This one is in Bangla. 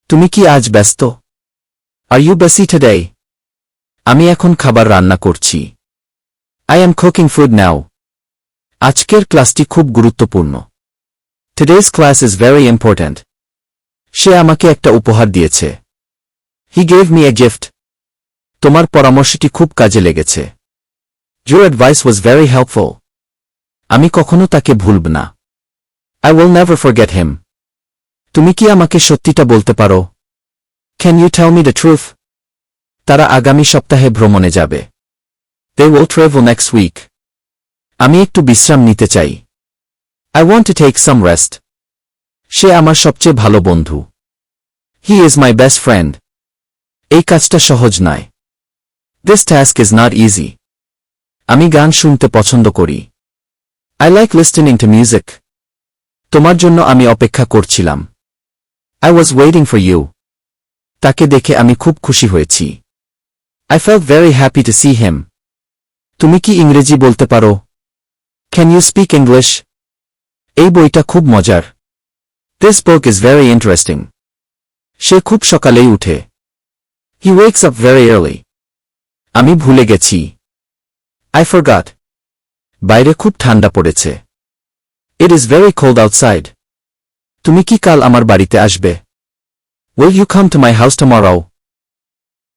তুমি কি আজ ব্যস্ত? Are you busy today? আমি এখন খাবার রান্না করছি। I am cooking food now. আজকের ক্লাসটি খুব গুরুত্বপূর্ণ। Today's class is very important. সে আমাকে একটা উপহার দিয়েছে। He gave me a gift. তোমার পরামর্শটি খুব কাজে লেগেছে। Your advice was very helpful. আমি কখনো তাকে ভুলব না। I will never forget him. তুমি কি আমাকে সত্যিটা বলতে পারো? Can you tell me the truth? তারা আগামী সপ্তাহে ভ্রমণে যাবে। They will travel next week. আমি একটু বিশ্রাম নিতে চাই। I want to take some rest. সে আমার সবচেয়ে ভালো বন্ধু। He is my best friend. এই কাজটা সহজ নয়। This task is not easy. আমি গান শুনতে পছন্দ করি। I like listening to music. তোমার জন্য আমি অপেক্ষা করছিলাম। I was waiting for you. তাকে দেখে আমি খুব খুশি হয়েছি। I felt very happy to see him. তুমি কি ইংরেজি বলতে পারো? Can you speak English? এই বইটা খুব মজার। This book is very interesting. সে খুব সকালেই উঠে। He wakes up very early. আমি ভুলে গেছি। I forgot. বাইরে খুব ঠান্ডা পড়েছে। It is very cold outside. তুমি কি কাল আমার বাড়িতে আসবে? Will you come to my house tomorrow?